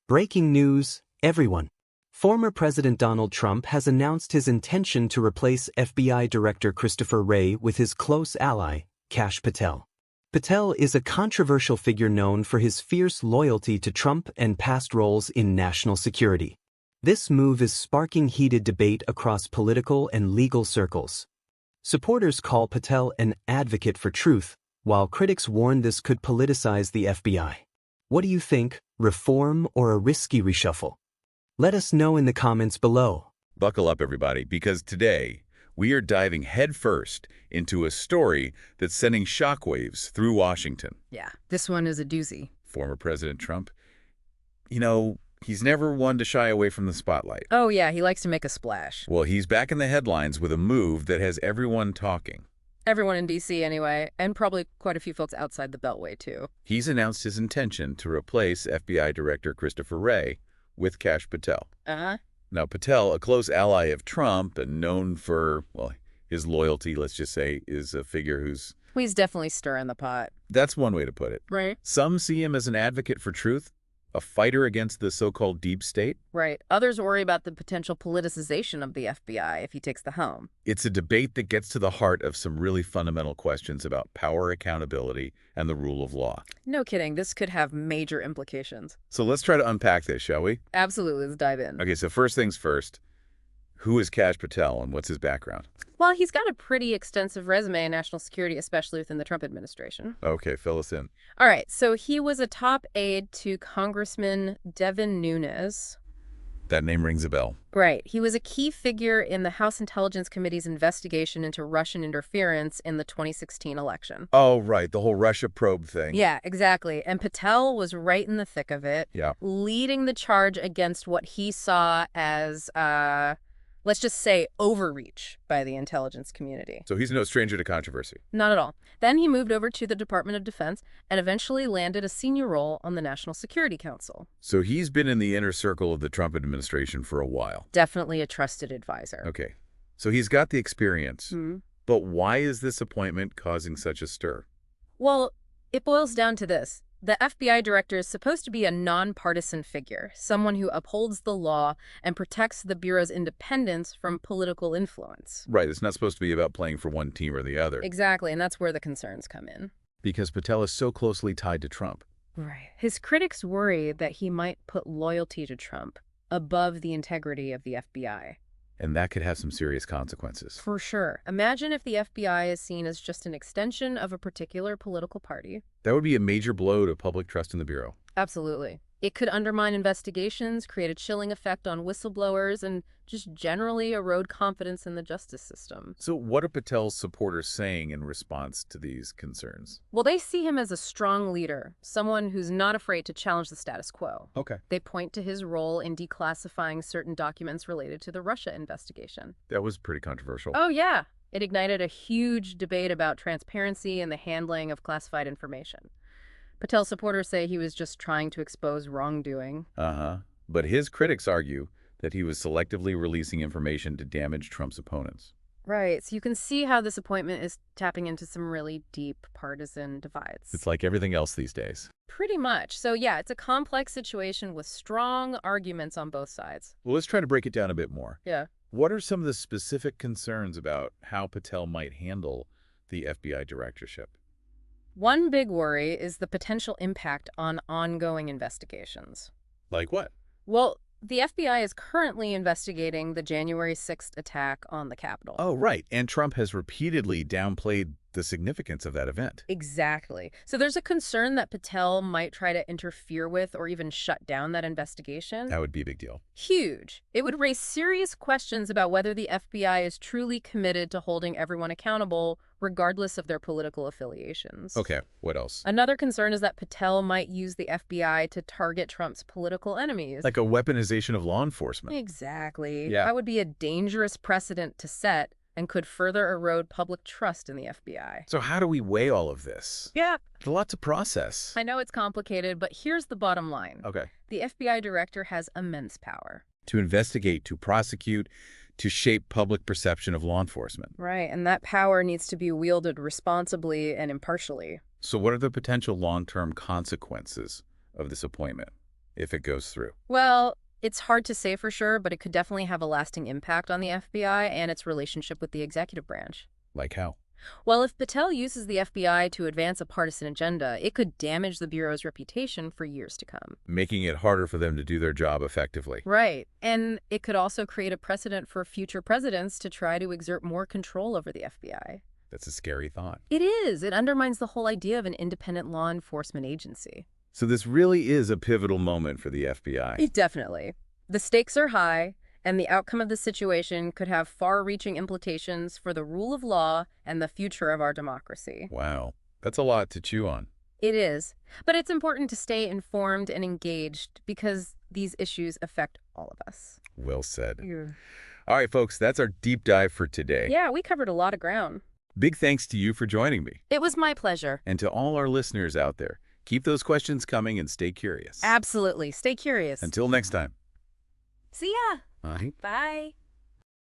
Breaking news, everyone. Former President Donald Trump has announced his intention to replace FBI Director Christopher Wray with his close ally, Kash Patel. Patel is a controversial figure known for his fierce loyalty to Trump and past roles in national security. This move is sparking heated debate across political and legal circles. Supporters call Patel an advocate for truth, while critics warn this could politicize the FBI. What do you think, reform or a risky reshuffle? Let us know in the comments below. Buckle up, everybody, because today we are diving headfirst into a story that's sending shockwaves through Washington. Yeah, this one is a doozy. Former President Trump, he's never one to shy away from the spotlight. Oh yeah, he likes to make a splash. Well, he's back in the headlines with a move that has everyone talking. Everyone in D.C. anyway, and probably quite a few folks outside the Beltway too. He's announced his intention to replace FBI Director Christopher Wray with Kash Patel. Now, Patel, a close ally of Trump and known for, well, his loyalty, let's just say, is a figure who's... He's definitely stirring the pot. That's one way to put it. Right. Some see him as an advocate for truth, a fighter against the so-called deep state. Right. Others worry about the potential politicization of the FBI if he takes the helm. It's a debate that gets to the heart of some really fundamental questions about power, accountability, and the rule of law. No kidding. This could have major implications. So let's try to unpack this, shall we? Absolutely. Let's dive in. Okay, so first things first. Who is Kash Patel and what's his background? Well, he's got a pretty extensive resume in national security, especially within the Trump administration. Okay, fill us in. All right, so he was a top aide to Congressman Devin Nunes. That name rings a bell. Right. He was a key figure in the House Intelligence Committee's investigation into Russian interference in the 2016 election. Oh, right, the whole Russia probe thing. Yeah, exactly. And Patel was right in the thick of it, Yeah. leading the charge against what he saw as, let's just say, overreach by the intelligence community. So he's no stranger to controversy. Not at all. Then he moved over to the Department of Defense and eventually landed a senior role on the National Security Council. So he's been in the inner circle of the Trump administration for a while. Definitely a trusted advisor. Okay, so he's got the experience. Mhm. But why is this appointment causing such a stir? Well, it boils down to this. The FBI director is supposed to be a nonpartisan figure, someone who upholds the law and protects the Bureau's independence from political influence. Right, it's not supposed to be about playing for one team or the other. Exactly, and that's where the concerns come in. Because Patel is so closely tied to Trump. Right. His critics worry that he might put loyalty to Trump above the integrity of the FBI. And that could have some serious consequences. For sure. Imagine if the FBI is seen as just an extension of a particular political party. That would be a major blow to public trust in the Bureau. Absolutely. It could undermine investigations, create a chilling effect on whistleblowers, and just generally erode confidence in the justice system. So what are Patel's supporters saying in response to these concerns? Well, they see him as a strong leader, someone who's not afraid to challenge the status quo. Okay. They point to his role in declassifying certain documents related to the Russia investigation. That was pretty controversial. Oh, yeah. It ignited a huge debate about transparency and the handling of classified information. Patel supporters say he was just trying to expose wrongdoing. But his critics argue that he was selectively releasing information to damage Trump's opponents. Right, so you can see how this appointment is tapping into some really deep partisan divides. It's like everything else these days. Pretty much. So yeah, it's a complex situation with strong arguments on both sides. Well, let's try to break it down a bit more. Yeah. What are some of the specific concerns about how Patel might handle the FBI directorship? One big worry is the potential impact on ongoing investigations. Like what? Well, the FBI is currently investigating the January 6th attack on the Capitol. Oh, right. And Trump has repeatedly downplayed the significance of that event. Exactly. So there's a concern that Patel might try to interfere with or even shut down that investigation. That would be a big deal. Huge. It would raise serious questions about whether the FBI is truly committed to holding everyone accountable, regardless of their political affiliations. Okay, what else? Another concern is that Patel might use the FBI to target Trump's political enemies. Like a weaponization of law enforcement. Exactly. Yeah. That would be a dangerous precedent to set and could further erode public trust in the FBI. So how do we weigh all of this? Yeah. It's a lot to process. I know it's complicated, but here's the bottom line. Okay. The FBI director has immense power. To investigate, to prosecute, to shape public perception of law enforcement. Right, and that power needs to be wielded responsibly and impartially. So what are the potential long-term consequences of this appointment? if it goes through? Well, it's hard to say for sure, but it could definitely have a lasting impact on the FBI and its relationship with the executive branch. Like how? Well, if Patel uses the FBI to advance a partisan agenda, it could damage the Bureau's reputation for years to come. Making it harder for them to do their job effectively. Right. And it could also create a precedent for future presidents to try to exert more control over the FBI. That's a scary thought. It is. It undermines the whole idea of an independent law enforcement agency. So this really is a pivotal moment for the FBI. Definitely. The stakes are high, and the outcome of the situation could have far-reaching implications for the rule of law and the future of our democracy. Wow. That's a lot to chew on. It is. But it's important to stay informed and engaged because these issues affect all of us. Well said. Yeah. All right, folks, that's our deep dive for today. Yeah, we covered a lot of ground. Big thanks to you for joining me. It was my pleasure. And to all our listeners out there, keep those questions coming and stay curious. Absolutely. Stay curious. Until next time. See ya. Bye. Bye.